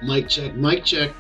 Mic check, mic check.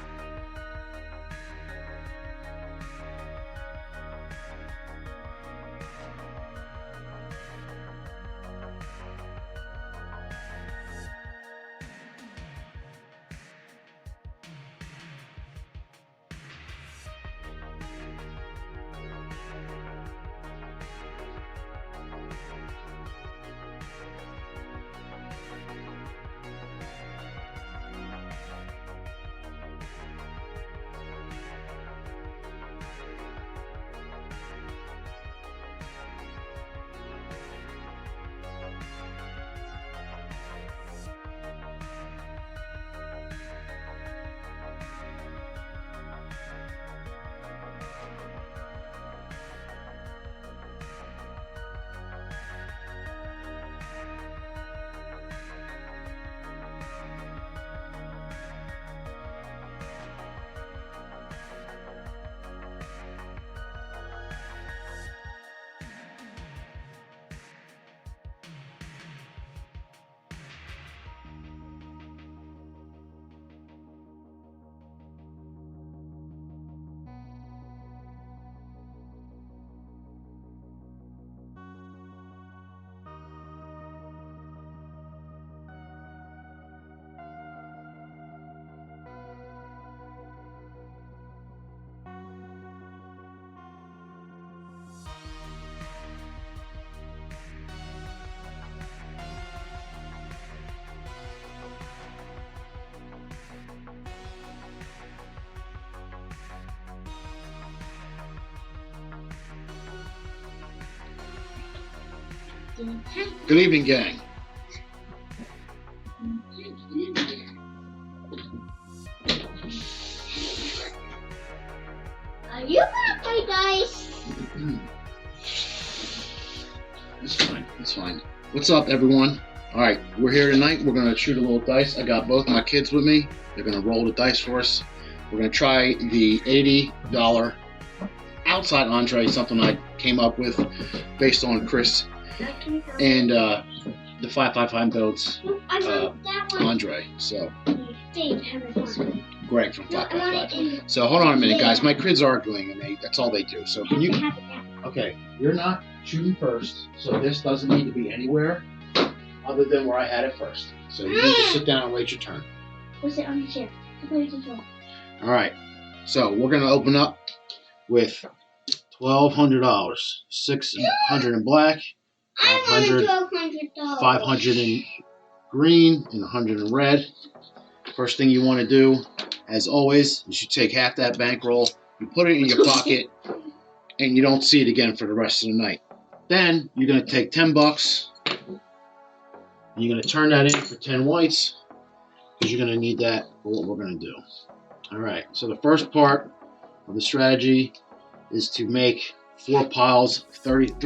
Good evening, gang. Are you gonna play dice? It's fine. It's fine. What's up, everyone? All right, we're here tonight. We're gonna shoot a little dice. I got both my kids with me. They're gonna roll the dice for us. We're gonna try the $80 outside entree, something I came up with based on Chris and the 555 builds Andre. So Greg from 555. So hold on a minute, guys. My kids are arguing, and that's all they do. So can you? Okay, you're not shooting first, so this doesn't need to be anywhere other than where I had it first. So you need to sit down and wait your turn. We'll sit on the chair. All right. So we're gonna open up with $1,200. 600 in black. 500, 500 in green, and 100 in red. First thing you want to do, as always, is you take half that bankroll, you put it in your pocket, and you don't see it again for the rest of the night. Then you're going to take 10 bucks, and you're going to turn that in for 10 whites, because you're going to need that for what we're going to do. All right, so the first part of the strategy is to make 4 piles of $37.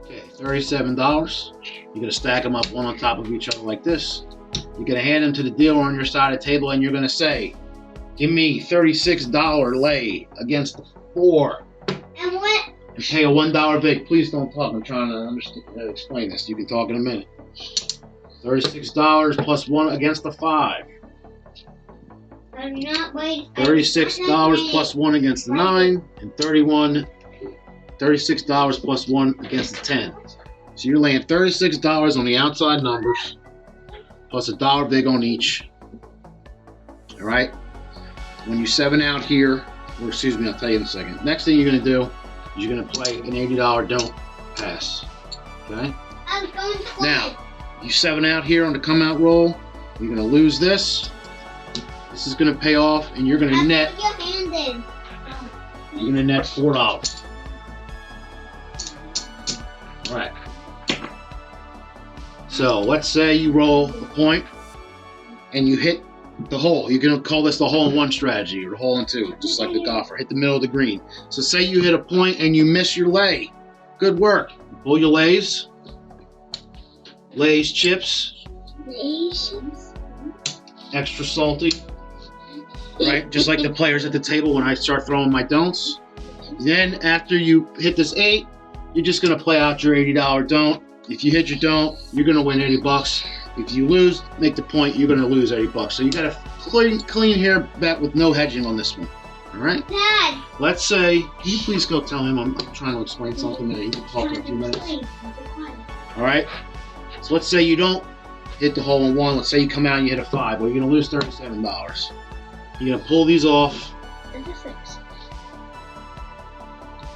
Okay, $37. You're gonna stack them up one on top of each other like this. You're gonna hand them to the dealer on your side of the table, and you're gonna say, "Give me $36 lay against the 4. And what? And pay a $1 bid." Please don't talk. I'm trying to explain this. You can talk in a minute. $36 plus 1 against the 5. I'm not waiting. $36 plus 1 against the 9, and $36 plus 1 against the 10. So you're laying $36 on the outside numbers, plus $1 big on each. All right. When you 7 out here, or excuse me, I'll tell you in a second. Next thing you're gonna do is you're gonna play an $80 don't pass. Okay. I'm going to play. Now, you 7 out here on the come out roll. You're gonna lose this. This is gonna pay off, and you're gonna net. Put your hand in. You're gonna net $4. All right. So let's say you roll a point, and you hit the hole. You're gonna call this the hole-in-one strategy, or the hole-in-two, just like the golfer. Hit the middle of the green. So say you hit a point and you miss your lay. Good work. Pull your lays. Lays, chips. Nations. extra salty, right? Just like the players at the table when I start throwing my don'ts. Then after you hit this 8, you're just gonna play out your $80 don't. If you hit your don't, you're gonna win $80. If you lose, make the point, you're gonna lose $80. So you got a clean here bet with no hedging on this one. All right? Dad. Let's say, can you please go tell him I'm trying to explain something that he can talk in a few minutes. All right? So let's say you don't hit the hole in one. Let's say you come out and you hit a 5. Well, you're gonna lose $37. You're gonna pull these off. That's a 6.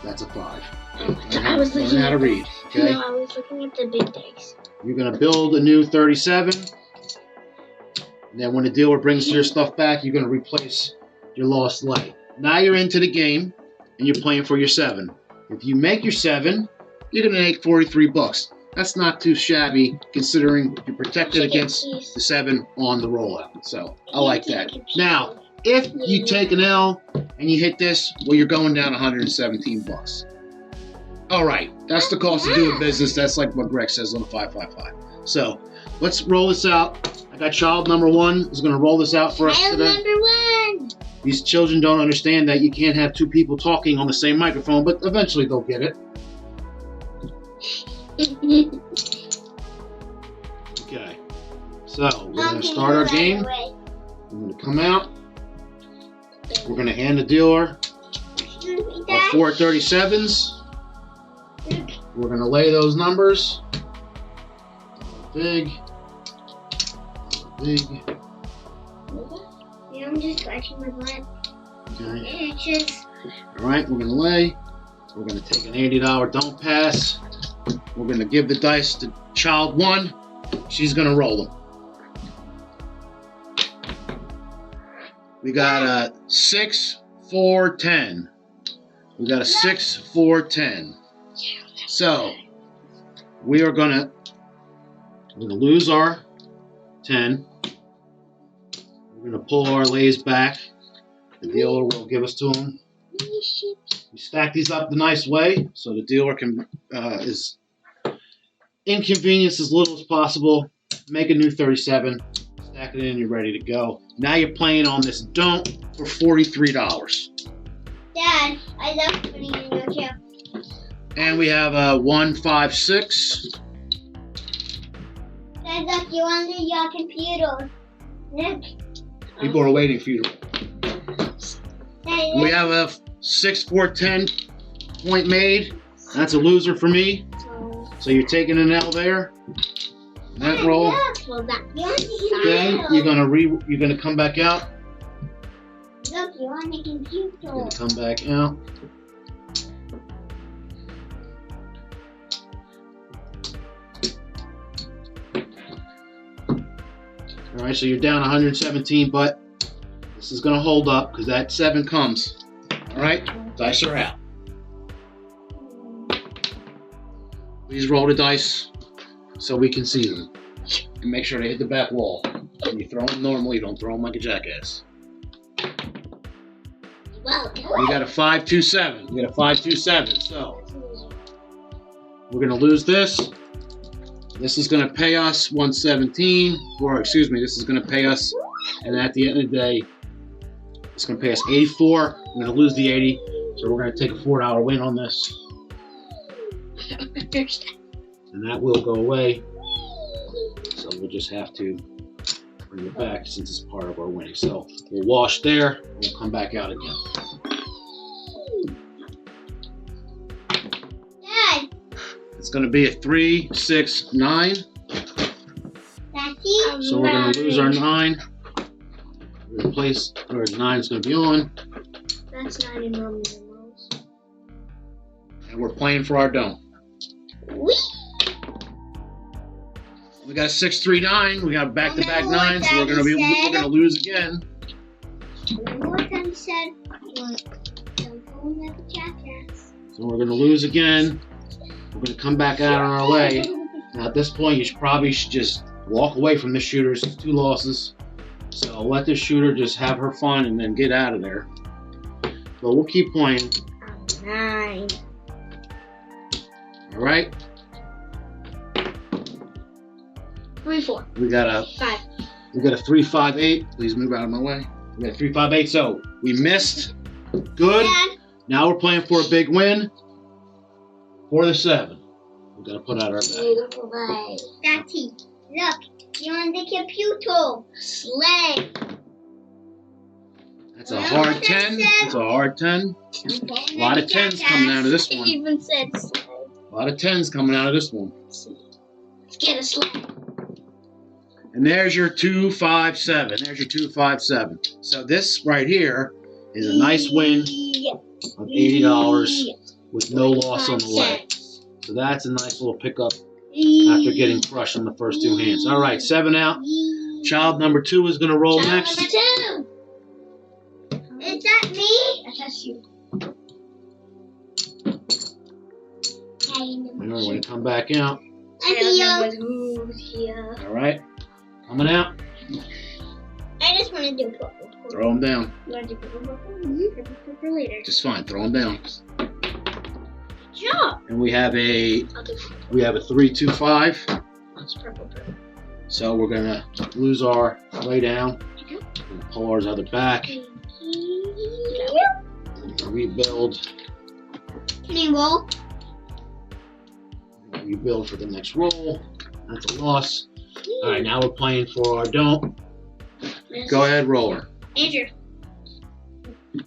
That's a 5. I was Learn looking how to at read. Okay? No, I was looking at the big dice. You're gonna build a new 37. And then when the dealer brings your stuff back, you're gonna replace your lost leg. Now you're into the game and you're playing for your 7. If you make your 7, you're gonna make $43. That's not too shabby considering you're protected against the 7 on the rollout. So I like that. Now, if you take an L and you hit this, well, you're going down $117. All right, that's the cost of doing business. That's like what Greg says on the 555. So let's roll this out. I got child number 1 is going to roll this out for us Child today. number 1. These children don't understand that you can't have 2 people talking on the same microphone, but eventually they'll get it. Okay, so we're going to start our game. We're going to come out. We're going to hand the dealer our 4 37s. We're going to lay those numbers. Big. Big. Yeah, I'm just scratching my butt. Okay. It's just. All right, we're going to lay. We're going to take an $80 don't pass. We're going to give the dice to child 1. She's going to roll them. We got a 6, 4, 10. We got a 6, 4, 10. So we are gonna lose our 10. We're gonna pull our lays back. The dealer will give us to him. We stack these up the nice way so the dealer can is inconvenience as little as possible. Make a new 37. Stack it in. You're ready to go. Now you're playing on this don't for $43. Dad, I love putting in your chair. And we have a 1, 5, 6. Dad, look, you're under your computer. Look. People are waiting for you. Dad, We have a 6, 4, 10 point made. That's a loser for me. So you're taking an L there. Net roll. Okay, you're gonna come back out. Look, you're on the computer. You're gonna come back out. All right, so you're down 117, but this is gonna hold up because that 7 comes. All right, dice are out. Please roll the dice so we can see them. And make sure they hit the back wall. When you throw them normally, don't throw them like a jackass. We got a 5, 2, 7. We got a 5, 2, 7. So we're gonna lose this. This is gonna pay us 117, or excuse me, this is gonna pay us, and at the end of the day, it's gonna pay us 84. We're gonna lose the 80, so we're gonna take a $4 win on this. And that will go away. So we'll just have to bring it back since it's part of our winning. So we'll wash there, we'll come back out again. Dad, It's gonna be a 3, 6, 9. that's it. So we're gonna lose our 9. Replace, or 9 is gonna be on. That's 9 in Roman numerals. And we're playing for our don't. Whee! We got a 6, 3, 9. We got back-to-back Remember what 9s. So we're Daddy gonna lose again. Remember what Daddy said? Don't go like a jackass. So we're gonna lose again. We're gonna come back out on our way. Now at this point, you probably should just walk away from the shooters. It's 2 losses. So let the shooter just have her fun and then get out of there. But we'll keep playing. 9. All right. 3, 4. We got a 5. We got a 3-5-8. Please move out of my way. We got a 3-5-8. So we missed. Good. Dad, Now we're playing for a big win. For the 7. We gotta put out our bet. Beautiful day. Daddy, look. You're on the computer. Slay. That's a hard 10. That's a hard 10. A lot of 10s coming out of this It one. even said slay. A lot of 10s coming out of this one. Let's get a slay. And there's your 2-5-7. There's your 2-5-7. So this right here is a nice win of $80 with no loss on the way. So that's a nice little pickup after getting crushed on the first 2 hands. All right, 7 out. Child number 2 is going to roll Child next. number 2. Is that me? That's you. Remember, when you come back out. Child number 2 here. All right, coming out. I just want to do purple. Throw them down. You want to do purple for later? Just fine. Throw them down. Sure. And we have a I'll do 3-2-5. That's purple. So we're gonna lose our lay down. And pull ours out the back. Rebuild. Can you roll? Rebuild for the next roll. That's a loss. All right, now we're playing for our don't. Go ahead, roller. Andrew. You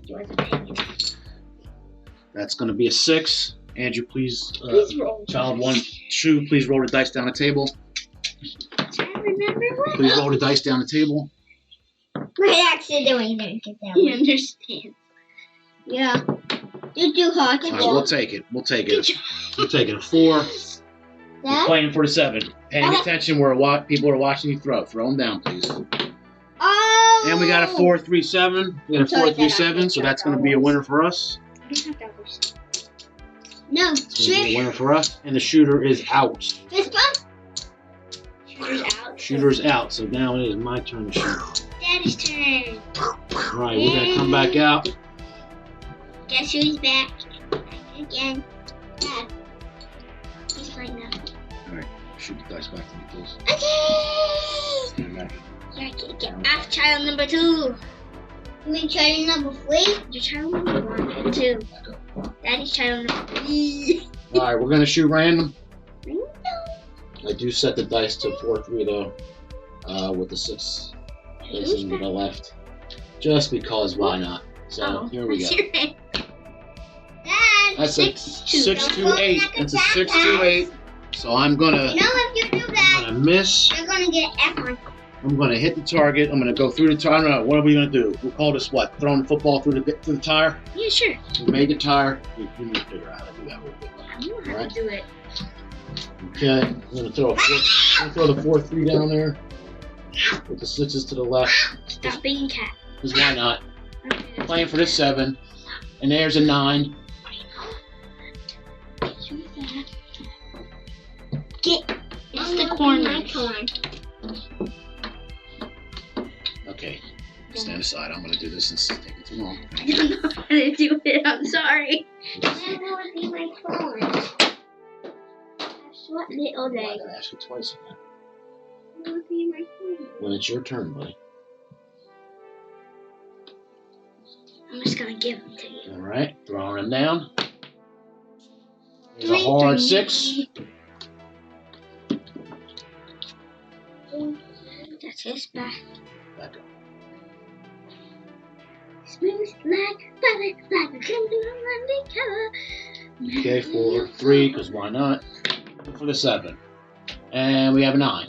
want to pay me? That's gonna be a 6. Andrew, please. Please roll. Child 1, shoe. Please roll the dice down the table. I remember what? Please roll the dice down the table. I accidentally didn't get that He one. understands. Yeah. You're too hard to All right, we'll roll. take it. We'll take it. We'll take it. A 4. We're Dad? playing for the 7. Paying Okay. attention where people are watching you throw. Throw them down, please. Oh! And we got a 4-3-7. We got a Sorry, Dad, 4-3-7, so that's going to be a winner for us. No, It's going to be a trick. winner for us. And the shooter is out. This one? Shooter's out. Shooter's out, so now it is my turn to shoot. Daddy's turn. All right, we're going to come back out. Guess who's back? Back again. Dad. He's playing now. Shoot the dice back to me, please. Okay! Stand back. Yeah, get off child number 2. You mean child number 3? Your child number 1 and 2. Daddy's child number 3. All right, we're going to shoot random. No. I do set the dice to 4-3 though, with the 6 facing to the left. Just because, why not? So here we go. Dad! That's a 6-2-8. That's a 6-2-8. So I'm You gonna know if you do that, miss. you're gonna get an F on. I'm gonna hit the target. I'm gonna go through the tire. I don't know. What are we gonna do? We'll call this what? Throwing the football through the tire. Yeah, sure. We made the tire. We need to figure out how to do that real quick. I know how Right. to do it. Okay. I'm gonna throw the 4-3 down there. With the 6s to the left. Stop being cat. Because why not? Okay. Playing for the 7. And there's a 9. It's the corner. Okay. Stand aside. I'm gonna do this since it's taking too long. I don't know how to do it. I'm sorry. That would be my phone. What little I'm leg? gonna ask you twice again. That would be my phone. When it's your turn, buddy. I'm just gonna give them to you. All right. Throwing them down. There's a 3, hard 3. 6. That's his back. Back up. Smooth like butter, like a candle undercover. Okay, for 3, because why not? For the 7. And we have a 9.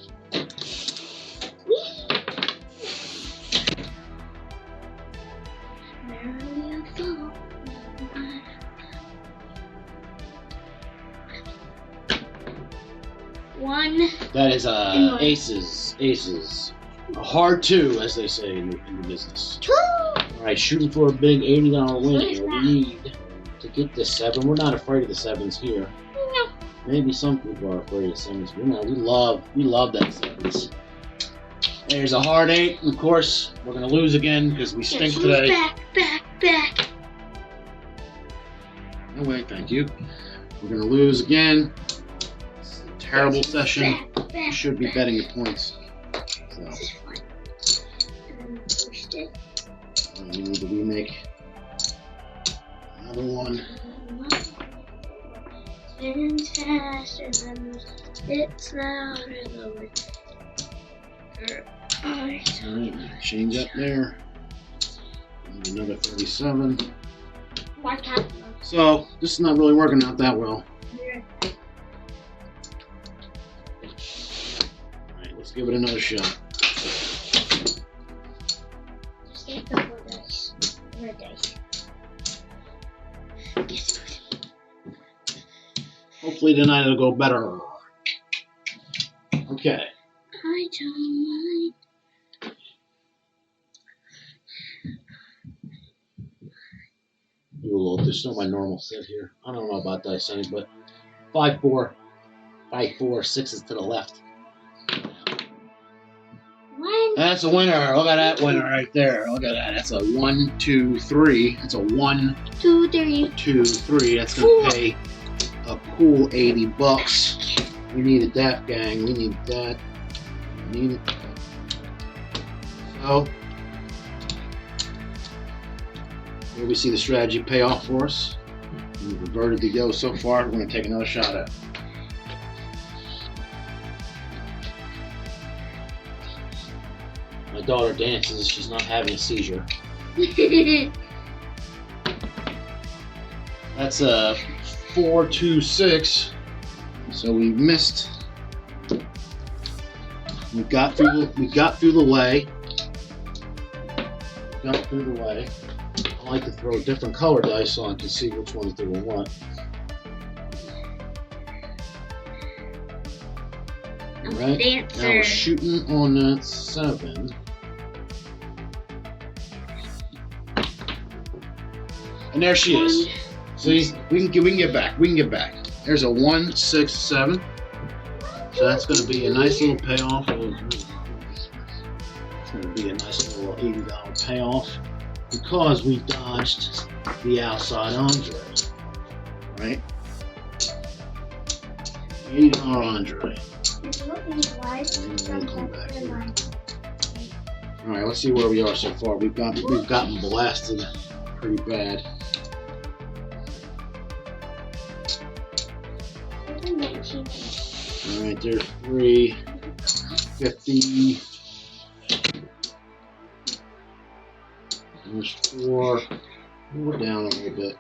One. That is Inline. aces. Aces. A hard 2, as they say in the business. Alright, shooting for a big $80 win here. We need to get this 7. We're not afraid of the 7s here. No. Maybe some people are afraid of the 7s. We love that 7s. There's a hard 8. And of course, we're going to lose again because we stink today. Back. No way, thank you. We're going to lose again. It's a terrible session. You should be betting your points. So This is fun. And then post it. we need to remake another one. Spins faster than it's louder than Alright, change up there. And another 37. Why can't So this is not really working out that well. Alright, let's give it another shot. Just get the four dice. Red dice. Yes. Hopefully tonight it'll go better. Okay. I don't mind. Do a little, this is not my normal set here. I don't know about dice any, but 5, 4, 5, 4, 6 is to the left. One. That's a winner. Look at that winner right there. Look at that. That's a 1, 2, 3. That's a 1, 2, 3. 2, 3. That's gonna pay a cool $80. We needed that, gang. We needed that. We needed that. So here we see the strategy pay off for us. We've reverted the yo so far. We're gonna take another shot at it. My daughter dances. She's not having a seizure. That's a 4, 2, 6. So we missed. We got through the way. Got through the way. I like to throw different color dice so I can see which ones they will want. Alright. Now we're shooting on that 7. And there she is. See, we can get back. We can get back. There's a 1, 6, 7. So that's going to be a nice little payoff. It's going to be a nice little $80 payoff because we dodged the outside Andre. Right? $80 Andre. All right, let's see where we are so far. We've gotten blasted pretty bad. All right, there's 3, 50. There's 4. We're down a little bit.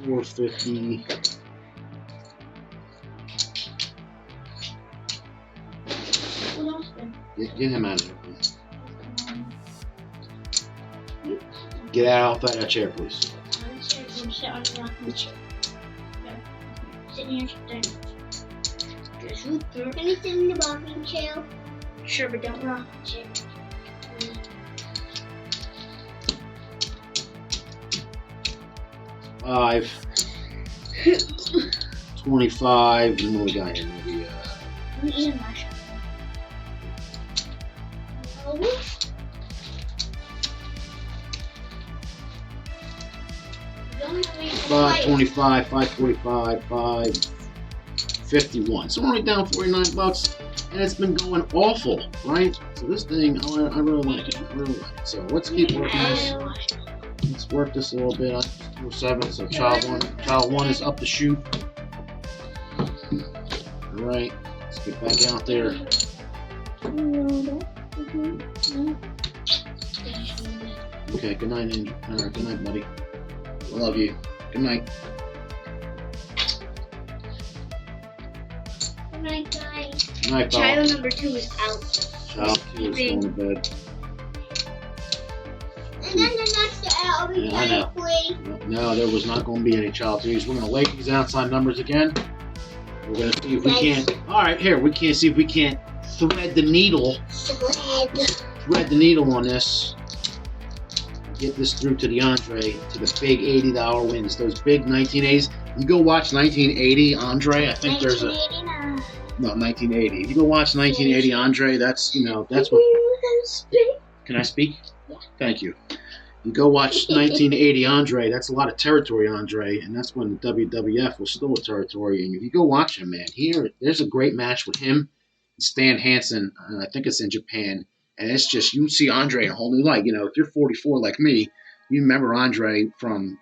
450. Get him out of here, please. Get out off that chair, please. Sitting here, then. Can you sit in the rocking chair? Sure, but don't rock the chair. 5, 25, and what we got here? Maybe, I'm eating my shot. 525, 545, 551. So we're only down $49, and it's been going awful, right? So this thing, I really like it. I really like it. So let's keep working this. Let's work this a little bit. On 7. So child one is up to shoot. All right, let's get back out there. Okay, good night, Andrew. All right, good night, buddy. I love you. Good night. Good night, guys. Good night, pal. Child number 2 is out. Child 2 is going to bed. And then the next I'll be Yeah, I know. No, there was not going to be any child 3s. We're going to lay these outside numbers again. We're going to see if we can't. All right, here, we can't see if we can't thread the needle. Thread the needle on this. Get this through to the Andre, to the big $80 wins. Those big 1980s. You go watch 1980 Andre. I think there's a 1980. If you go watch 1980 Andre, that's that's what. Can I speak? Yeah. Thank you. You go watch 1980 Andre. That's a lot of territory, Andre, and that's when the WWF was still a territory. And if you go watch him, man, there's a great match with him. Stan Hansen, I think it's in Japan, and it's just you see Andre in a whole new light. You know, if you're 44 like me, you remember Andre from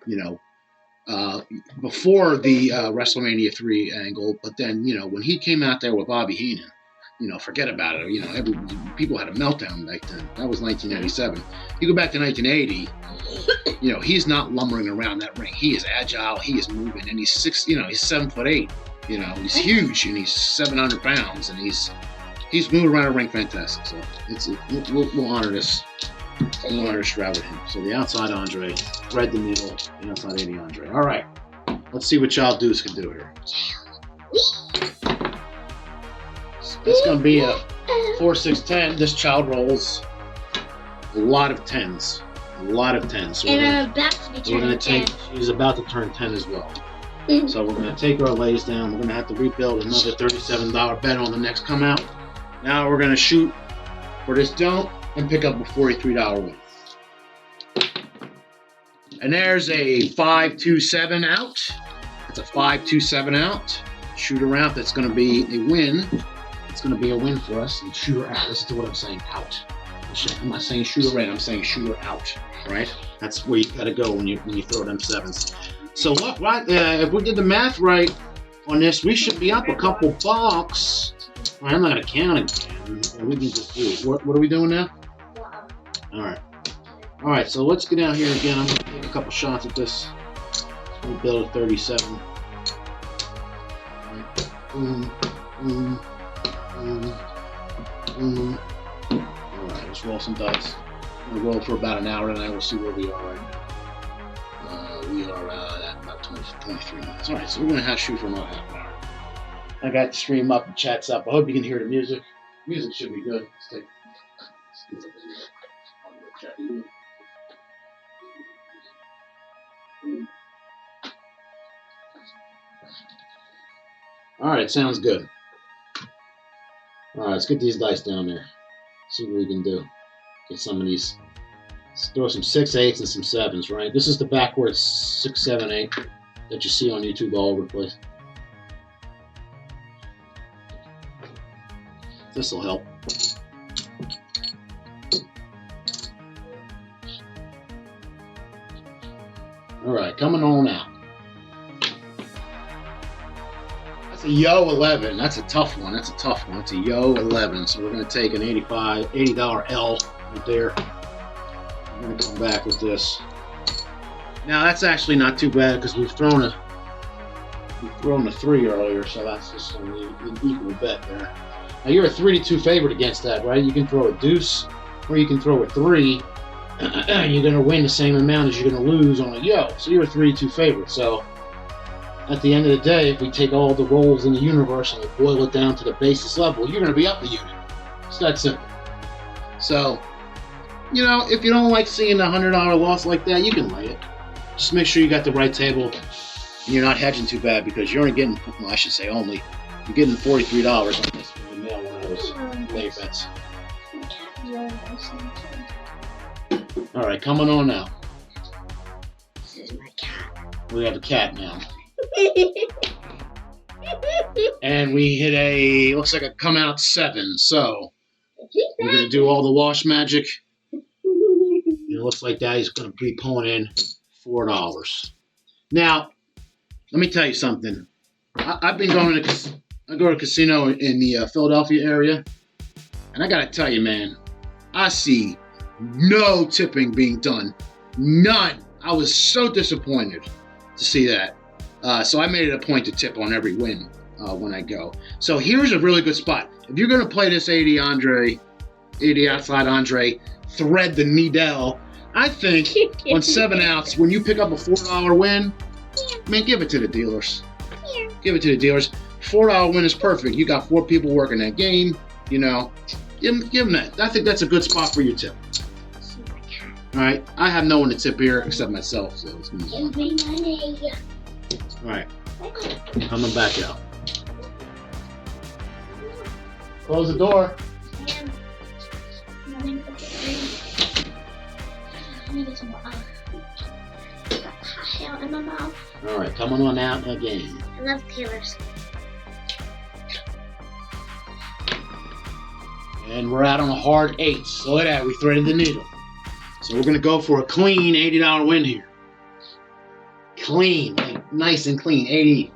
before the WrestleMania 3 angle, but then when he came out there with Bobby Heenan. Forget about it. People had a meltdown back then. That was 1987. You go back to 1980. He's not lumbering around that ring. He is agile. He is moving, and he's 7'8". He's huge, and he's 700 pounds, and he's moving around the ring fantastic. So we'll honor this. We'll honor this with him. So the outside Andre, thread the needle. The outside 80 Andre. All right, let's see what Child Deuce can do here. It's going to be a 4, 6, 10. This child rolls a lot of 10s. A lot of 10s. So and I'm about to be turning 10. She's about to turn 10 as well. So we're going to take our lays down. We're going to have to rebuild another $37 bet on the next come out. Now we're going to shoot for this don't and pick up a $43 win. And there's a 5-2-7 out. It's a 5-2-7 out. Shooter out. That's going to be a win. It's going to be a win for us. And shooter out. Listen to what I'm saying. Out. I'm not saying shooter in. I'm saying shooter out. Right? That's where you got to go when you throw them sevens. So what? Right? If we did the math right on this, we should be up a couple bucks. All right, I'm not going to count again. We can just do it. What are we doing now? All right. All right. So let's get down here again. I'm going to take a couple shots at this. We'll build a 37. All right. Boom. Boom. Alright, let's roll some dice. We'll roll for about an hour and then we'll see where we are right now. We are at about 23 minutes. Alright, so we're going to have to shoot for another half an hour. I got the stream up and chat's up. I hope you can hear the music. Music should be good. Let's take. Alright, sounds good. Alright, let's get these dice down there. See what we can do. Get some of these. Let's throw some 6, 8s and some 7s, right? This is the backwards 6, 7, 8 that you see on YouTube all over the place. This will help. Alright, coming on out. That's a Yo 11. That's a tough one. That's a Yo 11. So we're going to take an $80 L right there. I'm going to come back with this. Now that's actually not too bad because we've thrown a 3 earlier, so that's just an equal bet there. Now you're a 3-2 favorite against that, right? You can throw a deuce or you can throw a 3. You're going to win the same amount as you're going to lose on a Yo. So you're a 3-2 favorite. So at the end of the day, if we take all the rolls in the universe and we boil it down to the basis level, you're going to be up the unit. It's that simple. So, if you don't like seeing a $100 loss like that, you can lay it. Just make sure you got the right table and you're not hedging too bad because you're only getting, you're getting $43 on this when you nail one of those lay bets. All right, coming on now. This is my cat. We have a cat now. And we hit looks like a come out 7. So we're going to do all the wash magic. It looks like Daddy's going to be pulling in $4. Now, let me tell you something. I've been going to I go to a casino in the Philadelphia area, and I got to tell you, man, I see no tipping being done. None. I was so disappointed to see that. So I made it a point to tip on every win when I go. So here's a really good spot. If you're going to play this 80 outside Andre, thread the needle, I think on 7 outs, when you pick up a $4 win, man, give it to the dealers. Give it to the dealers. $4 win is perfect. You got 4 people working that game. Give them that. I think that's a good spot for your tip. All right. I have no one to tip here except myself. So it's gonna be fun. All right. Coming back out. Close the door. Let me get some more hair in my mouth. All right, coming on out again. I love Taylor's. And we're out on a hard 8. So look at that, we threaded the needle. So we're gonna go for a clean $80 win here. Clean, like nice and clean, 80.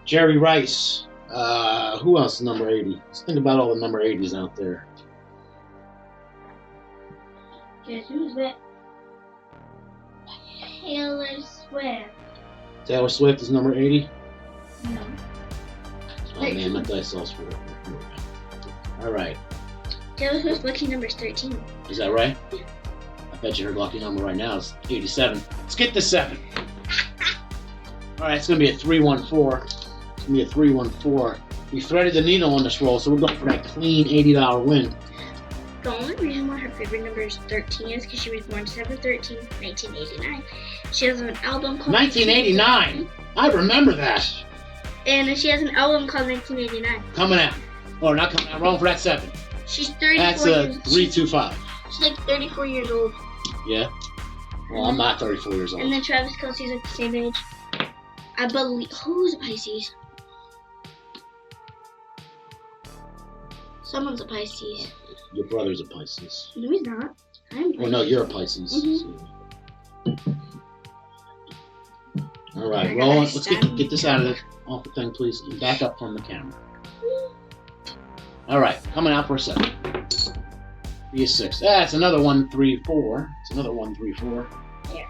Jerry Rice. Who else is number 80? Let's think about all the number 80s out there. Guess who's that? Taylor Swift. Taylor Swift is number 80. No. Oh man, my dice all screwed up. All right, Taylor Swift's lucky number is 13. is that right? I bet you her lucky number right now is 87. Let's get the 7. All right, it's gonna be a 314. It's gonna be a 314. We threaded the needle on this roll, so we're going for that clean $80 win. The only reason why her favorite number is 13 is because she was born December 13th, 1989. She has an album called 1989. I remember that. And she has an album called 1989. Coming out. Oh, not coming out. Rolling for that 7. She's 34 That's a years 325. She's like 34 years old. Yeah. Well, I'm not 34 years And old. then Travis Kelce's like the same age. I believe. Who's a Pisces? Someone's a Pisces. Your brother's a Pisces. No, he's not. I'm Well, no, you're a Pisces. All right, roll it. Let's get this out of off the thing, please. And back up from the camera. All right, coming out for a 7. Be a 6. That's another 1, 3, 4. It's another 1, 3, 4. Here.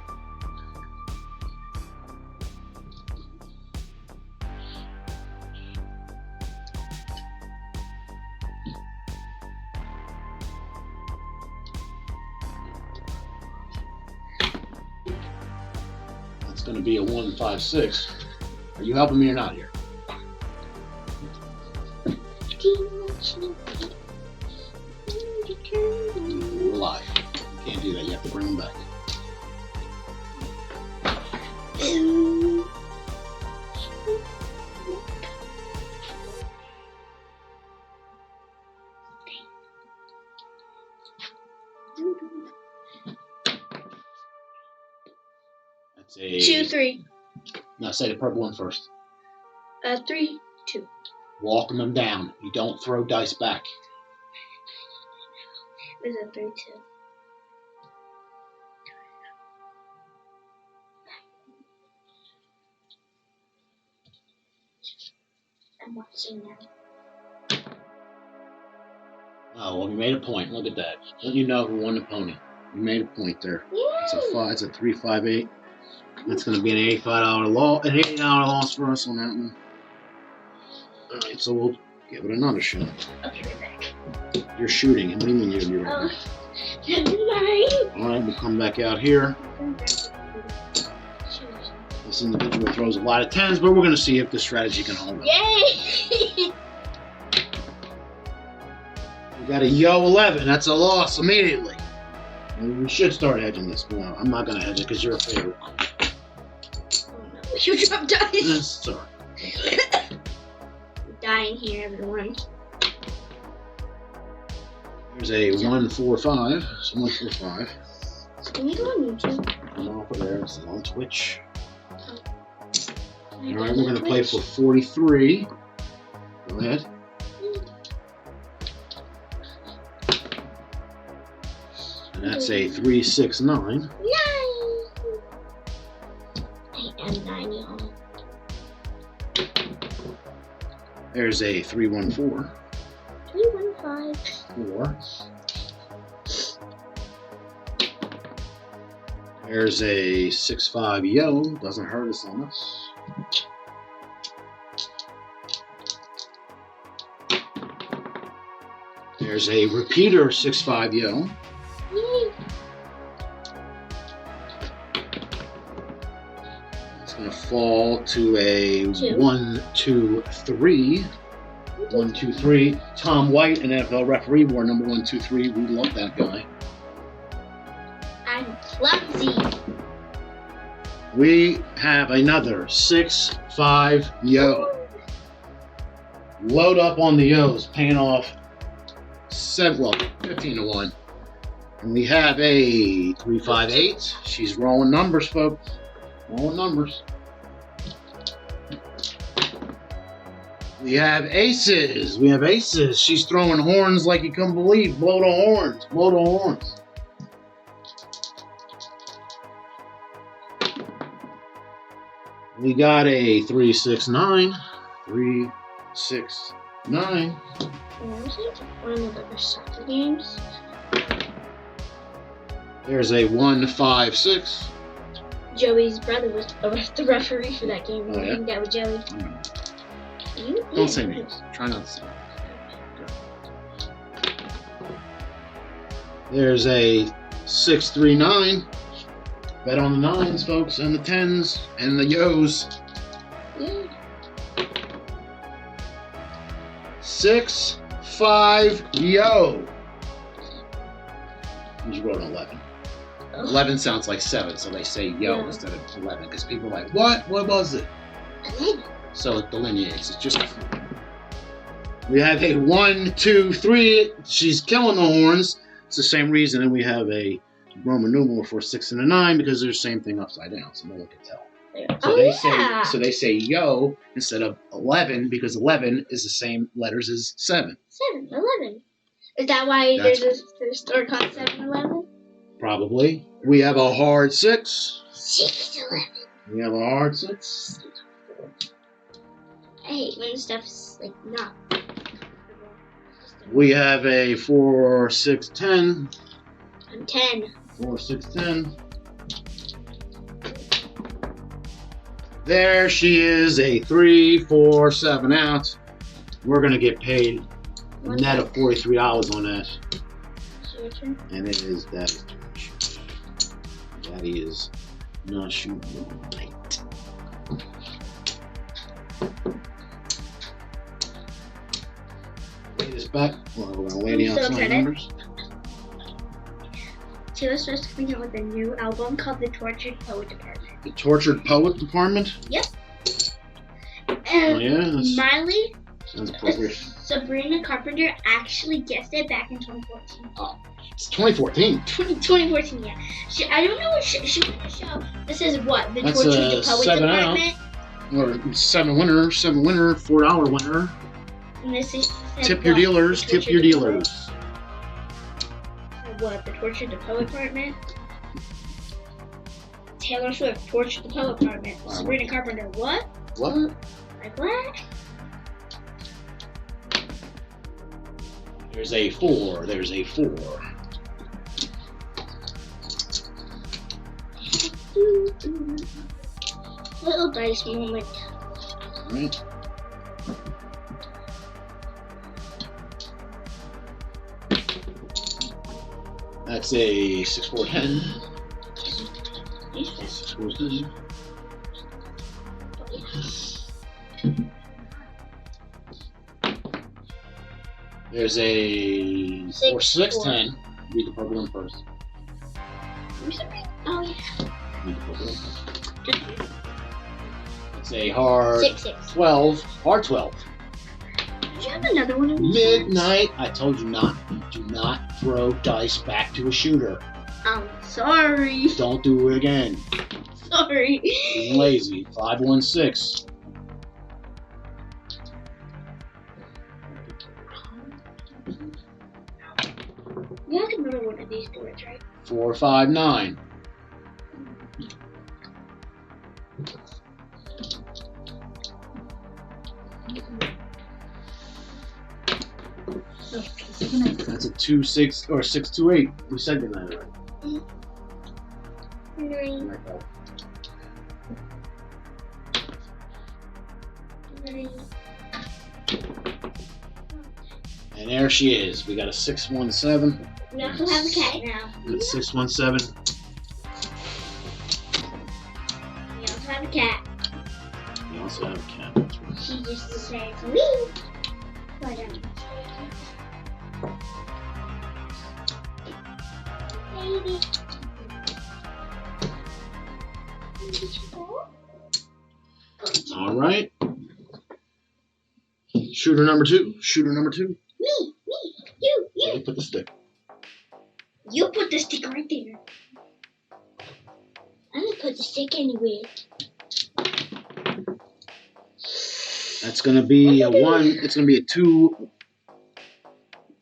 That's going to be a 1, 5, 6. Are you helping me or not here? We're live. You can't do that. You have to bring them back. That's a 2, 3. No, say the purple one first. 3, 2. Walking them down. You don't throw dice back. Is it 3, 2? I'm watching now. Oh, well, you made a point. Look at that. Let you know who won the pony. You made a point there. It's a 5. It's a 3, 5, 8. That's going to be an $85 loss. An $80 loss for us on that one. All right, so we'll give it another shot. I'll be right back. You're shooting. What do you mean you're going to be right back? Never mind. All right, we'll come back out here. This individual throws a lot of 10s, but we're going to see if the strategy can hold up. Yay! We got a yo 11. That's a loss immediately. And we should start hedging this. Well, I'm not going to hedge it because you're a favorite. You dropped dice. That's all right. I'm dying here, everyone. There's a 1, 4, 5. So 1, 4, 5. Can we go on YouTube? Come off of there. It's on Twitch. Can I All go right, on we're going to play Twitch? for 43. Go ahead. And that's a 3, 6, 9. 9. I am 9, y'all. There's a 3, 1, 4. 3, 1, 5. 4. There's a 6, 5 yo. Doesn't hurt us on this. There's a repeater 6, 5 yo. Yay! It's going to fall to a 2. 1, 2, 3. 1, 2, 3. Tom White, an NFL referee, wore number 1, 2, 3. We love that guy. I'm clumsy. We have another 6, 5 yo. Load up on the yo's, paying off 15 to 1. And we have a 3, 5, 8. She's rolling numbers, folks. Rolling numbers. We have aces. We have aces. She's throwing horns like you couldn't believe. Blow the horns. Blow the horns. We got a 3-6-9. 3-6-9. What was it? One of the soccer games. There's a 1-5-6. Joey's brother was the referee for that game. Oh, yeah? I think that was Joey. Don't say names. Try not to say names. There's a 6-3-9. Bet on the 9s, folks, and the 10s, and the yos. Yeah. 6-5 yo. You wrote 11. 11 sounds like 7, so they say yo Yeah. instead of 11, because people are like, what? What was it? So it delineates. It's just. We have a 1, 2, 3. She's killing the horns. It's the same reason, and we have a Roman numeral for 6 and a 9 because they're the same thing upside down, so no one can tell. So they say yo instead of 11 because 11 is the same letters as 7. 7-11. Is that why there's a store called 7-Eleven? Probably. We have a hard 6. 6-11. We have a hard 6. I hate when stuff's like not. We have a 4-6-10. I'm 10. 4-6-10. There she is, a 3-4-7 out. We're gonna get paid a net of $43 on that, Your turn. and it is Daddy's turn to shoot. Daddy is not shooting all night. Lay this back. Well, we're gonna lay the I'm so outside excited. numbers. Taylor Swift's coming out with a new album called The Tortured Poet Department. The Tortured Poet Department. And Yeah, that's- Miley, Sounds appropriate. Sabrina Carpenter actually guessed it back in 2014. It's 2014. 2014, yeah. I don't know what she won a show. This is what? The That's Tortured a Poet 7 out. Department. Or 7 winner, $4 winner. And this is Tip your dealers, tip your dealers. What? The Tortured the Poet Department? Taylor Swift, Tortured the Poet Department. Sabrina Carpenter, what? What? Like what? There's a 4. There's a 4. Little dice moment. Alright. That's a 6-4-10. 6-4-10. There's a 4-6-10. Read the purple one first. Oh yeah. Read the purple one first. It's a hard 6-6. 12. Hard 12. Did you have another one of these? Midnight. I told you not. Do not throw dice back to a shooter. I'm sorry. Don't do it again. Sorry. Being lazy. 5-1-6. You have another one of these boards, right? 4-5-9. That's a 2-6 or 6-2-8. We said goodnight already. 9. 9. And there she is. We got a 6-1-7. We also have a cat now. That's 6-1-7. We also have a cat. We also have a cat. That's right. She just decided to leave. But baby. All right. Shooter number 2. Shooter number 2. Me, Let me you. put the stick. You put the stick right there. I'm gonna put the stick anywhere. That's gonna be a 1. It's gonna be a 2.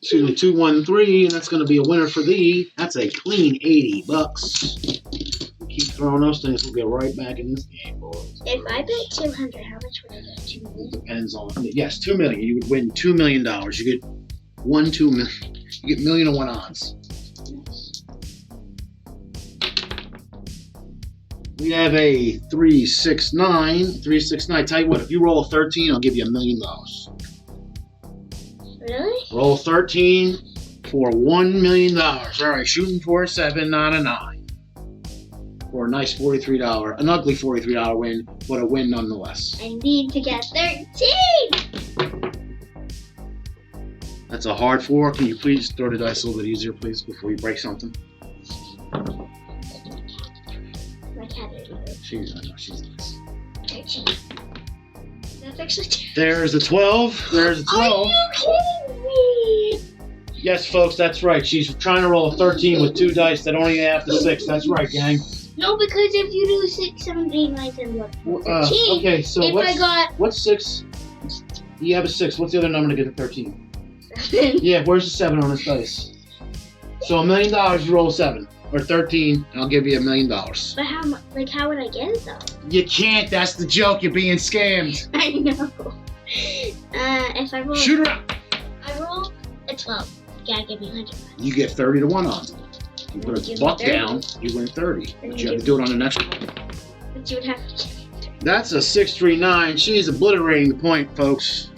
Excuse me, 213, and that's gonna be a winner for thee. That's a clean $80. Keep throwing those things. We'll get right back in this game, boys. If I bet 200, how much would I get? 2 million? Depends on, yes, $2 million. You would win $2 million. You get 2 million. You get 1,000,000 to 1 odds. We have a 369. 369. Tell you what, if you roll a 13, I'll give you $1 million. Really? Roll 13 for $1 million. All right, shooting for a 7, not a 9. For a nice $43, an ugly $43 win, but a win nonetheless. I need to get 13! That's a hard 4. Can you please throw the dice a little bit easier, please, before you break something? My cat is good. She's nice. 13. That's actually 2. There's a 12. There's a 12. Are you kidding me? Yes, folks, that's right. She's trying to roll a 13 with 2 dice that only have the 6. That's right, gang. No, because if you do 6, 7, 8, 9, 10, 11, 13. Okay, so If what's 6? You have a 6. What's the other number to get a 13? 7. Yeah, where's the 7 on this dice? So $1 million, you roll 7. Or 13, and I'll give you $1 million. But how would I get it though? You can't. That's the joke. You're being scammed. I know. If I roll, Shoot her up. I roll a 12. You gotta give me 100. You get 30 to 1 on. You put a Give me buck 30. down, you win 30. Then But you you have give to do it on the next one. But you would have to give me 30. That's a 639. She's obliterating the point, folks.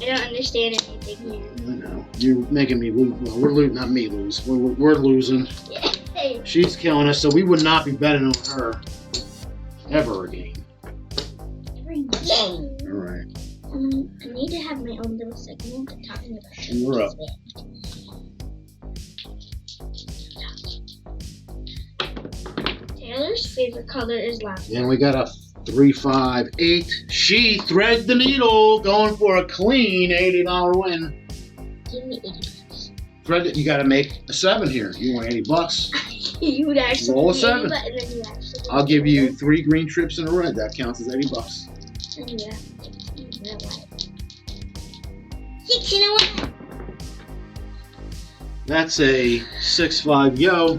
I don't understand anything here. I know. You're making me lose. Well, we're losing. Not me lose. We're losing. Hey. She's killing us, so we would not be betting on her ever again. Every game. All right. I need to have my own little segment of talking about You're up. Taylor's favorite color is lavender. Then we got a 358. She thread the needle, going for a clean $80 win. Give me 80. Thread it. You got to make a 7 here. You want $80? You would actually Roll a give me 7. 80, and then you actually I'll give you 3 green trips in a red. That counts as $80. And you have 6 in a row. That's a 6-5 yo.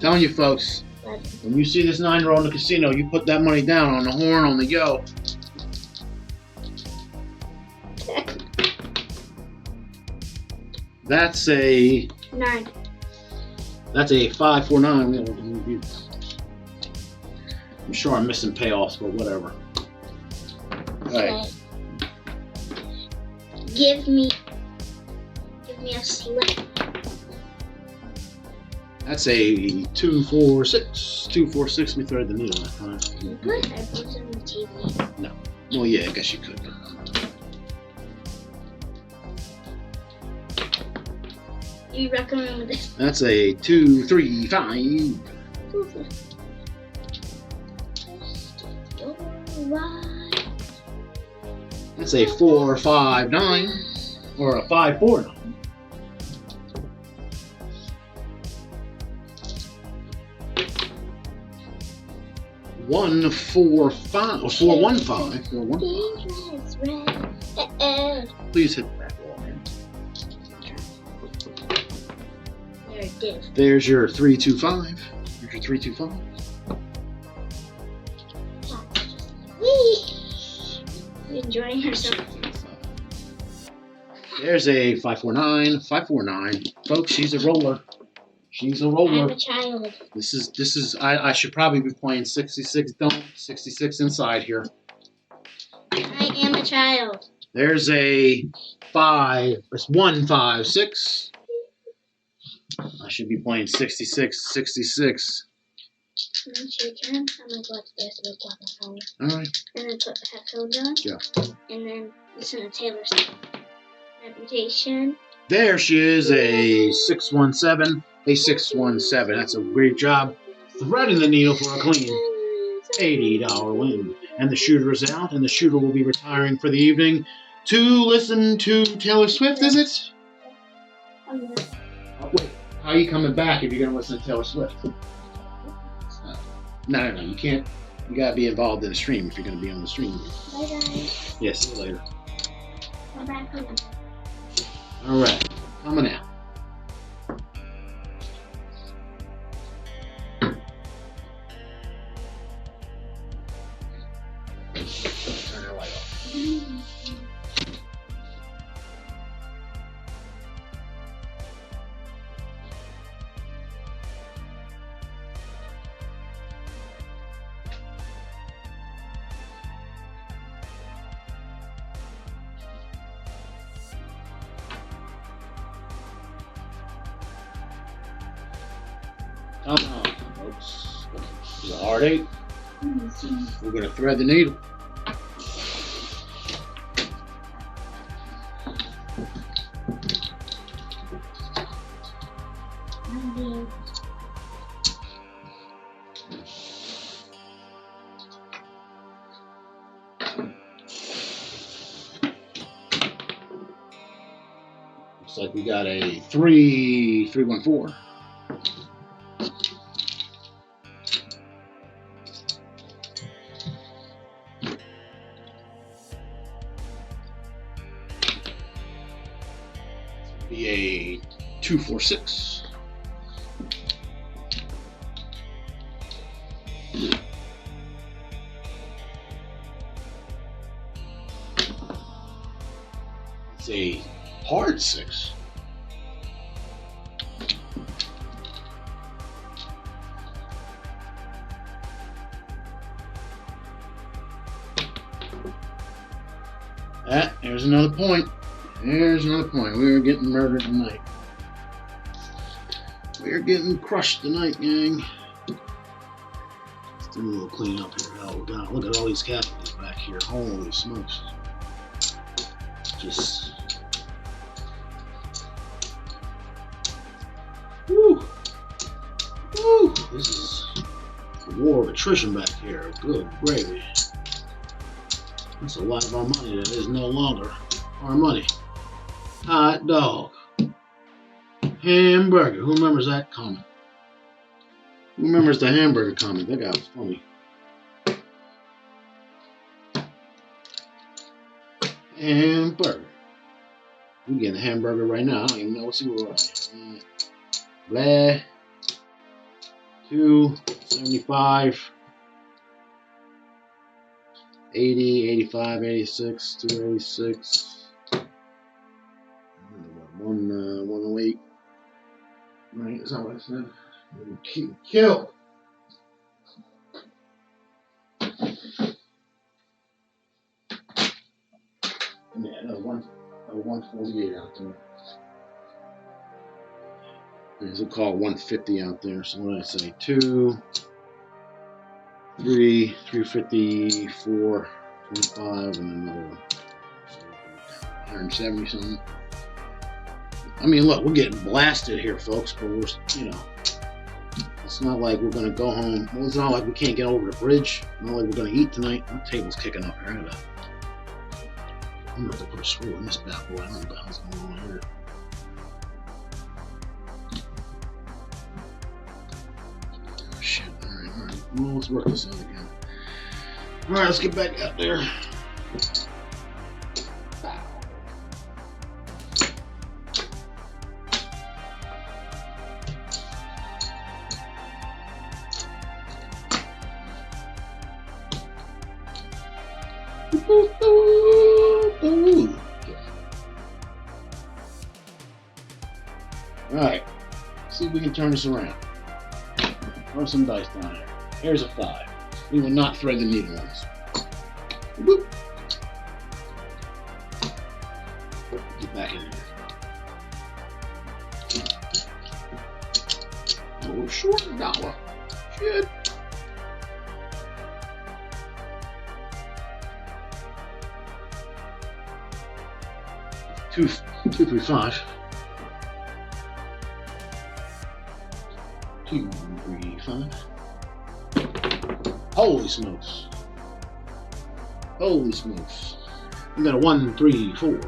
Telling you folks, when you see this 9-year-old in the casino, you put that money down on the horn, on the yo. That's a 9. That's a 549. I'm sure I'm missing payoffs, but whatever. Alright. Give me a slip. That's a 246. 246. We thread the needle that time. You put headphones on the TV. Well, yeah, I guess you could. You recommend this? That's a 235. That's a 459 or a 549. One 4 5 or 415. 415. Please hit the back wall, man. There it is. There's your 325. There's your 325. Whee! You enjoying herself? There's a 549. 549. Folks, she's a roller. She's a roller. I'm a child. This is I should probably be playing 66 don't 66 inside here. I am a child. There's a 156. I should be playing 66 66. Once your turn, I'm gonna go upstairs to make water power. Alright. And then put the headphones on. Yeah. And then listen to Taylor's reputation. There she is, a 617. A 617. That's a great job. Threading the needle for a clean $80 win. And the shooter is out, and the shooter will be retiring for the evening to listen to Taylor Swift, is it? Wait, how are you coming back if you're going to listen to Taylor Swift? No, you can't. You gotta be involved in the stream if you're gonna be on the stream. Bye guys. Yeah, see you later. Bye bye. Alright, coming out. Turn the light off. Come on, folks. It's a hard 8. We're gonna thread the needle. Looks like we got a 3-3-1-4. Be a 2-4-6. It's a hard 6. There's another point. There's another point. We are getting murdered tonight. We are getting crushed tonight, gang. Let's do a little cleanup here. Oh, God, look at all these casualties back here. Holy smokes. Just... Woo! Woo! This is a war of attrition back here. Good gravy. That's a lot of our money that is no longer our money. Hot dog. Hamburger. Who remembers that comment? Who remembers the hamburger comment? That guy was funny. Hamburger. We getting a hamburger right now. I don't even know what's the right. Blah. 275. 80, 85, 86, 286. 108. Right, is that what I said? Kill. Yeah, no, 148 out there. There's a call 150 out there. So what did I say? 2, 3, 354, 25, and another one. 170 something. I mean, look, we're getting blasted here, folks, but we're, you know, it's not like we're gonna go home. Well, it's not like we can't get over the bridge. Not like we're gonna eat tonight. The table's kicking up here. I'm gonna have to put a screw in this bad boy. I don't know what the hell's going on here. Oh, shit. Alright. Well, let's work this out again. Alright, let's get back out there. Alright, see if we can turn this around. Throw some dice down here. Here's a 5. We will not thread the needle on this. Whoop. Get back in there. Oh, short $1. Shit. Two, 235. 235. Holy smokes. Holy smokes. We got a 134. We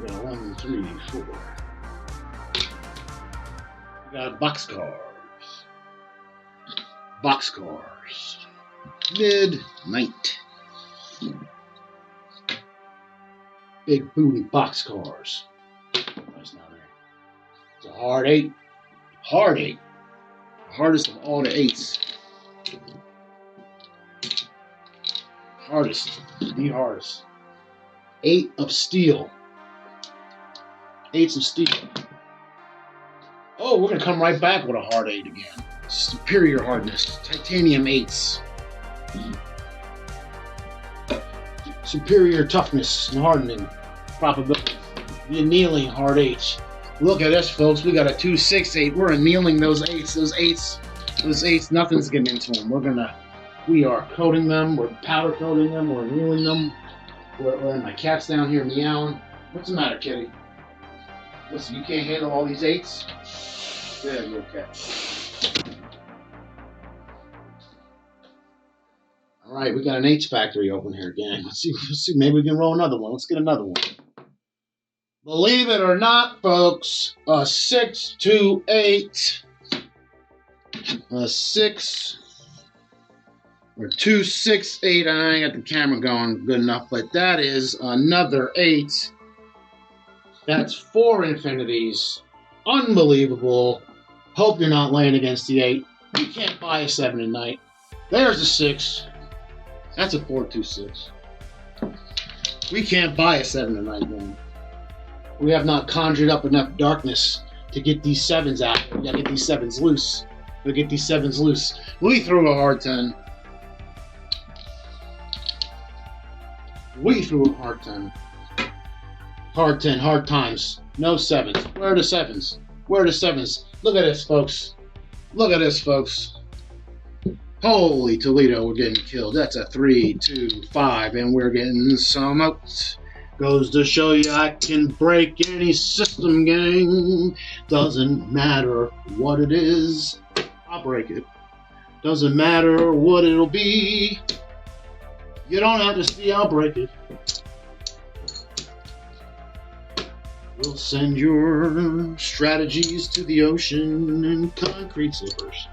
got a 134. We got boxcars. boxcars. Midnight. Big booty boxcars. Nice now there. It's a hard 8. Hard 8. Hardest of all the 8s. Hardest. The hardest. 8 of steel. 8s of steel. Oh, we're going to come right back with a hard 8 again. Superior hardness. Titanium 8s. Superior toughness and hardening probability. The annealing hard 8s. Look at us, folks. We got a 268. We're annealing those 8s. Those 8s, nothing's getting into them. We are coating them. We're powder coating them. We're annealing them. My cat's down here meowing. What's the matter, kitty? Listen, you can't handle all these 8s? There you go, cat. All right, we got an 8s factory open here, gang. Let's see. Maybe we can roll another one. Let's get another one. Believe it or not, folks, a 6, 2, 8, a 6, or 2, 6, 8. I ain't got the camera going good enough, but that is another 8. That's 4 infinities. Unbelievable. Hope you're not laying against the 8. You can't buy a 7 tonight. There's a 6. That's a 4, 2, 6. We can't buy a 7 tonight, man. We have not conjured up enough darkness to get these 7s out. We gotta get these 7s loose. We threw a hard 10. Hard 10, hard times. No 7s. Where are the 7s? Look at this, folks. Holy Toledo, we're getting killed. That's a 3, 2, 5, and we're getting smoked. Goes to show you I can break any system, gang. Doesn't matter what it is, I'll break it. Doesn't matter what it'll be. You don't have to see, I'll break it. We'll send your strategies to the ocean in concrete slippers.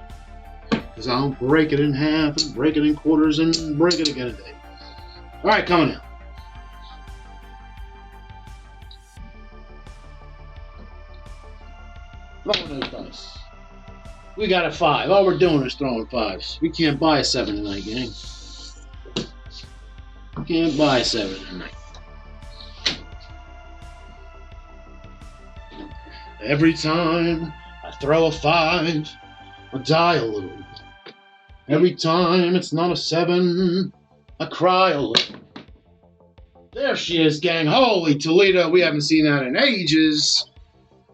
Because I'll break it in half and break it in quarters and break it again a day. Alright, coming out. Throwing those dice. We got a 5. All we're doing is throwing 5s. We can't buy a 7 tonight, gang. We can't buy a 7 tonight. Every time I throw a 5, I die a little. Every time it's not a 7, I cry a little. There she is, gang. Holy Toledo, we haven't seen that in ages.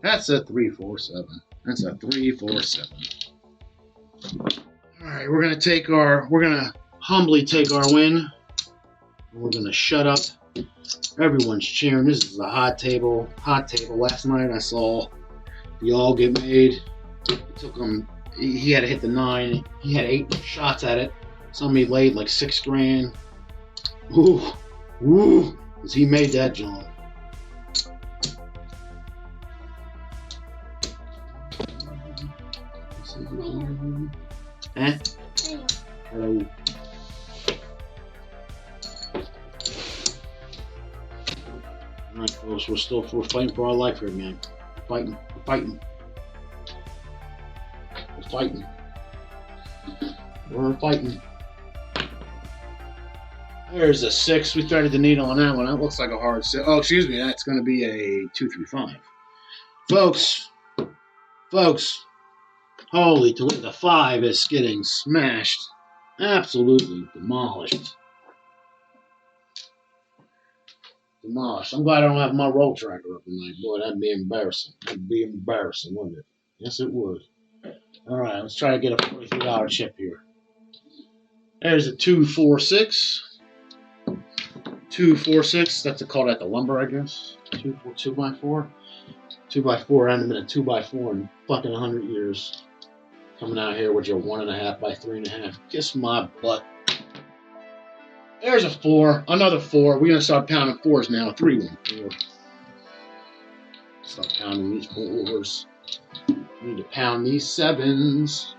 That's a 3, 4, 7. That's a 3, 4, 7. Alright, we're gonna humbly take our win. We're gonna shut up. Everyone's cheering. This is a hot table. Last night I saw the all get made. It took him, he had to hit the 9. He had 8 shots at it. Somebody laid like $6,000. Ooh, because he made that jump. Eh? Hello. Alright, folks, we're fighting for our life here, man. We're fighting. There's a 6. We threaded the needle on that one. That looks like a hard 6. Oh, excuse me. That's going to be a 2, 3, 5. Folks. Holy Toledo. The 5 is getting smashed. Absolutely demolished. I'm glad I don't have my roll tracker up tonight. Boy, that'd be embarrassing. Wouldn't it? Yes, it would. All right, let's try to get a $43 chip here. There's a 2, 4, 6. 2, 4, 6. That's called at the lumber, I guess. 2 by 4. 2 by 4. I haven't been a 2 by 4 in fucking 100 years. Coming out here with your 1.5 by 3.5. Kiss my butt. There's a 4. Another 4. We're gonna start pounding 4s now. 3, 1, 4. Start pounding these 4s. We need to pound these 7s.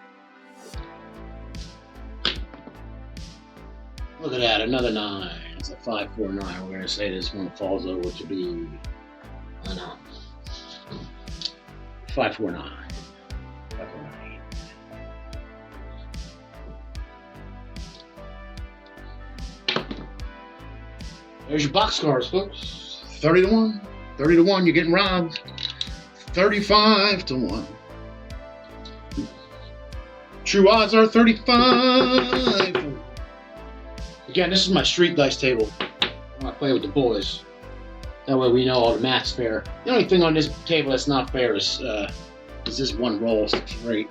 Look at that, another 9. It's a 549. We're gonna say this one falls over to be, I know, 549. 549. There's your boxcars, folks. 30 to 1. 30 to 1, you're getting robbed. 35 to 1. True odds are 35. Again, this is my street dice table. I play with the boys. That way we know all the math's fair. The only thing on this table that's not fair is this one roll, 6 or 8.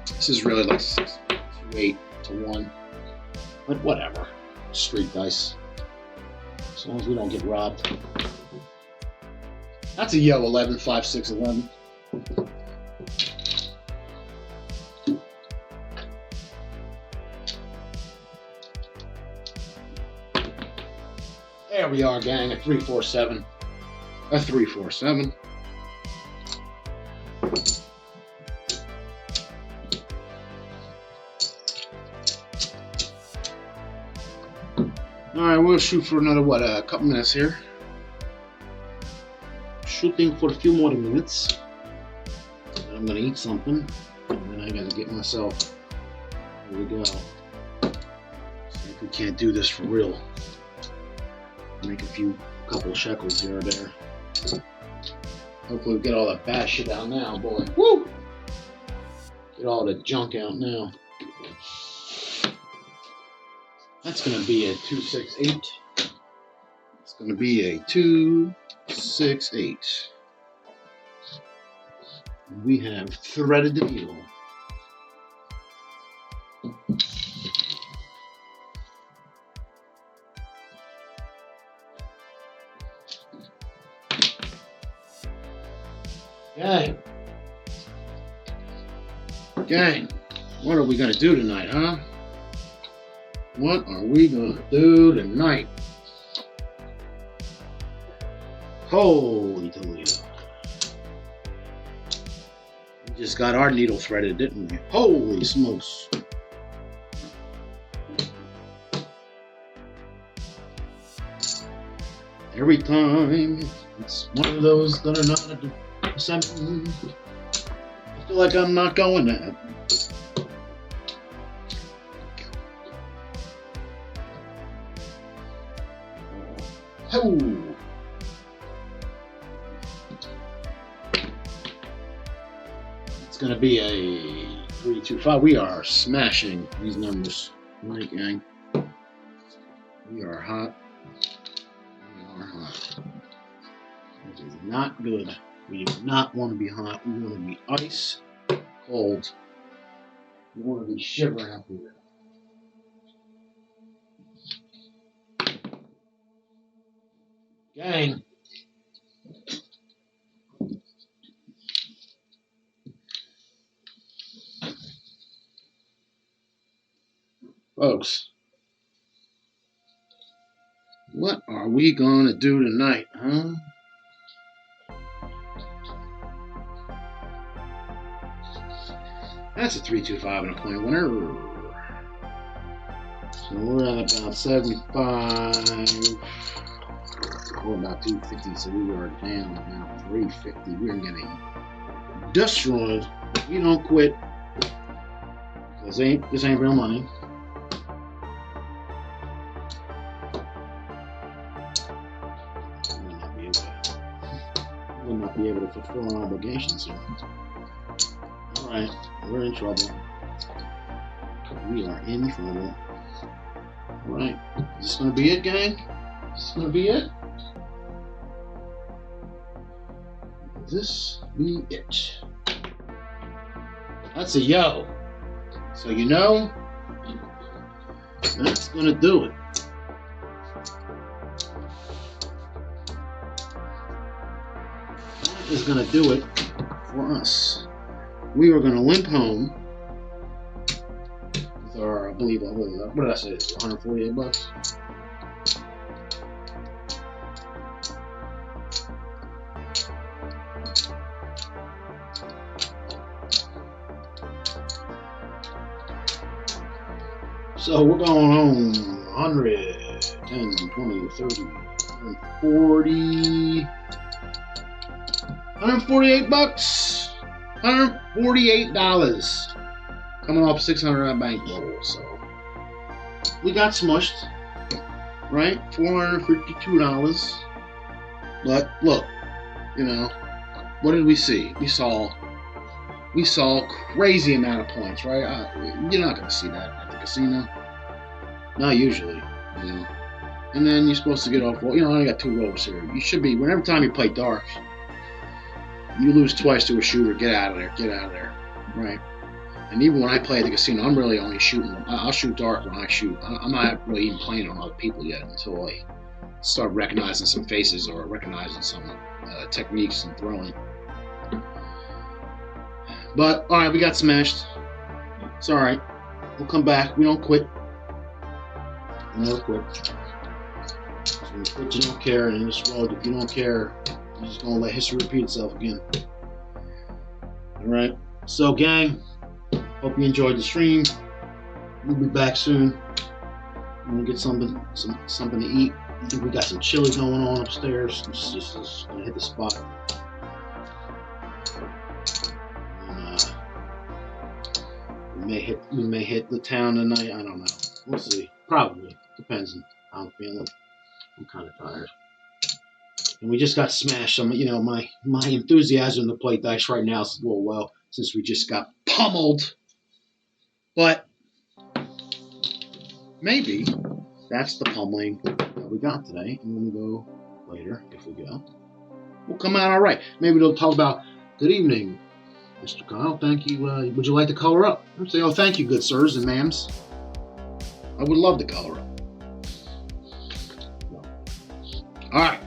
This is really like 6 to 8 to 1. But whatever. Street dice. As long as we don't get robbed. That's a yo 11, 5, 6, 11. There we are, gang, a 347. A 347. Alright, we'll shoot for another, a couple minutes here. Shooting for a few more minutes. I'm gonna eat something. And then I gotta get myself. Here we go. See if we can't do this for real. Make a couple shekels here or there. Hopefully we get all that bad shit out now, boy. Woo! Get all the junk out now. That's gonna be a 268. It's gonna be a 268. We have threaded the needle. Gang, what are we gonna do tonight, huh? What are we gonna do tonight? Holy Toledo. We just got our needle threaded, didn't we? Holy smokes. Every time it's one of those that are not assembling. I feel like I'm not going to. Oh. It's going to be a 325. We are smashing these numbers. Right, gang? We are hot. Which is not good. We do not want to be hot. We want to be ice cold. We want to be shivering up here. Gang. Folks. What are we going to do tonight, huh? That's a 325 and a point winner. So we're at about 75. We're about 250, so we are down now 350. We're getting destroyed. We don't quit. This ain't real money. We'll not be able to fulfill our obligations here. Alright, we're in trouble. We are in trouble. Alright, is this gonna be it, gang? Is this gonna be it? This be it. That's a yo. So you know, that's gonna do it. That is gonna do it for us. We are gonna limp home with our, I believe, what did I say? 148 bucks. So we're going home 100, 10, 20, 30, 140, 148 bucks, $148. Coming off 600 on bankroll, so we got smushed, right? $452. But look, you know, what did we see? We saw crazy amount of points, right? You're not gonna see that at the casino, not usually, you know. And then you're supposed to get off. Well, you know, I only got 2 rolls here. You should be. Whenever time you play dark, you lose twice to a shooter. Get out of there, right? And even when I play at the casino, I'm really only shooting. I'll shoot dark when I shoot. I'm not really even playing on other people yet until I start recognizing some faces or recognizing some techniques and throwing. But all right, we got smashed. It's all right. We'll come back. We don't quit. We never quit. When you quit, you don't care. And in this world, if you don't care, you're just gonna let history repeat itself again. All right. So, gang, hope you enjoyed the stream. We'll be back soon. I'm gonna get something to eat. I think we got some chili going on upstairs. It's just gonna hit the spot. And, we may hit the town tonight. I don't know. We'll see. Probably depends on how I'm feeling. I'm kind of tired. And we just got smashed. You know, my enthusiasm to play dice right now is a little low since we just got pummeled. But maybe that's the pummeling that we got today. And when we go later, if we go, we'll come out all right. Maybe they'll talk about, good evening, Mr. Kyle. Thank you. Would you like to color up? I'd say, oh, thank you, good sirs and ma'ams. I would love to color up. All right.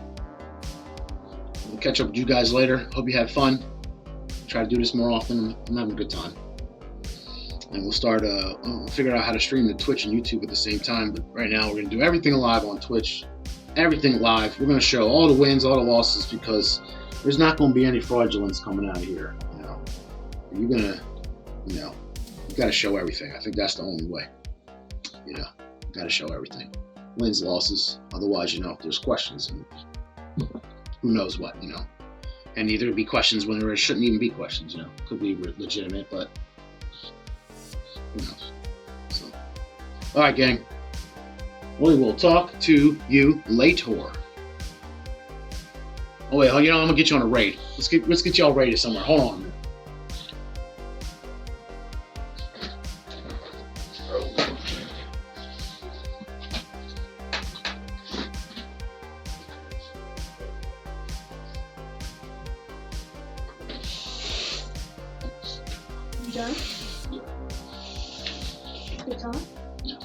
We'll catch up with you guys later. Hope you had fun. Try to do this more often. I'm having a good time. And we'll start figure out how to stream to Twitch and YouTube at the same time. But right now, we're going to do everything live on Twitch. Everything live. We're going to show all the wins, all the losses, because there's not going to be any fraudulence coming out of here. You know, you're going to, you know, you got to show everything. I think that's the only way. You know, you got to show everything. Wins, losses. Otherwise, you know, there's questions and who knows what, you know. And either be questions when there shouldn't even be questions, you know. Could be legitimate, but who knows. So, all right, gang. We will talk to you later. Oh wait, you know, I'm gonna get you on a raid. Let's get y'all raided somewhere. Hold on a minute. You done? It's on? No.